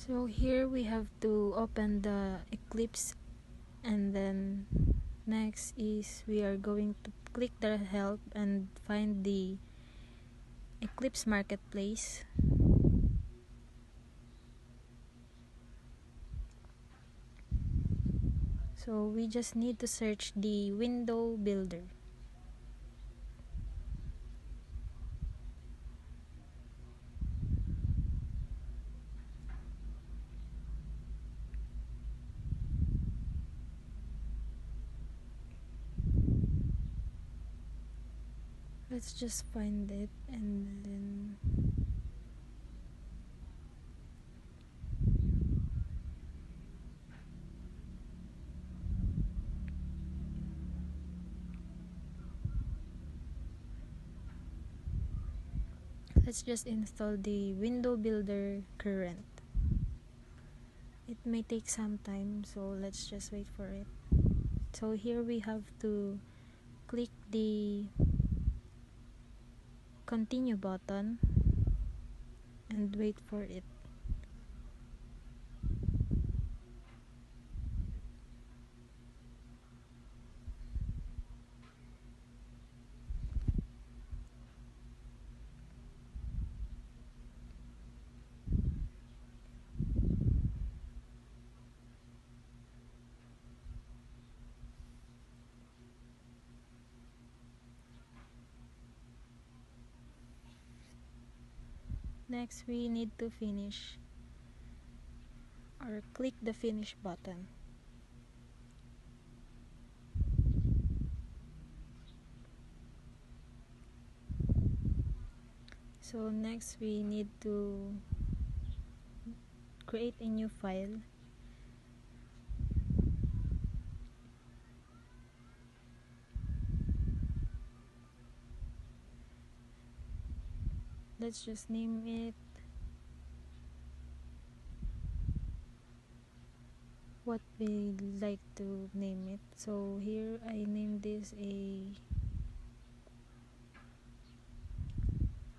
So here we have to open the Eclipse, and then next is we are going to click the help and find the Eclipse Marketplace. So we just need to search the window builder. Let's just find it, and then let's just install the window builder current. It may take some time, so let's just wait for it. So here we have to click the continue button and wait for it. Next, we need to finish or click the finish button. So next, we need to create a new file. Let's just name it what we like to name it. So here I name this a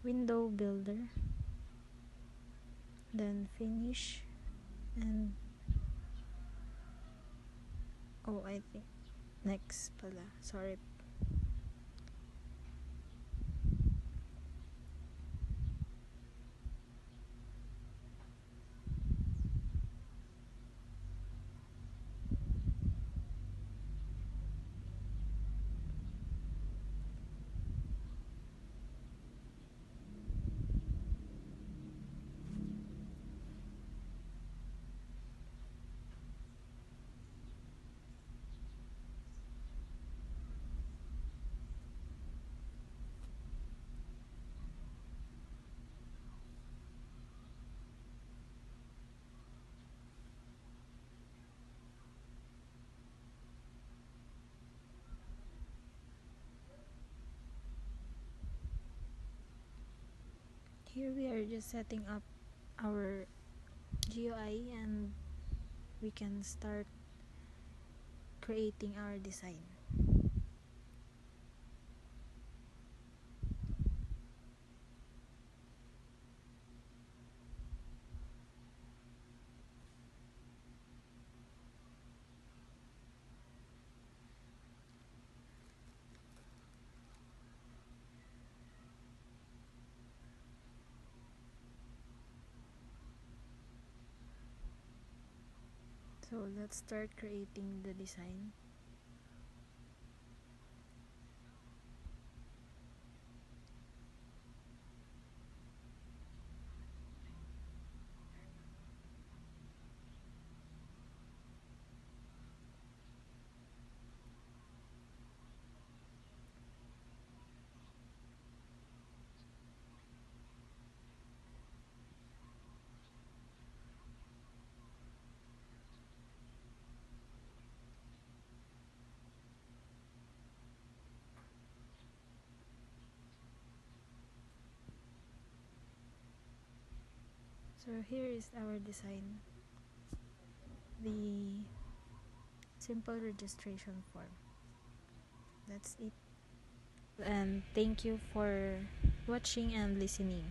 window builder, then finish, and I think next pala, sorry. Here we are just setting up our GUI, and we can start creating our design. So let's start creating the design. So here is our design, the simple registration form. That's it. And thank you for watching and listening.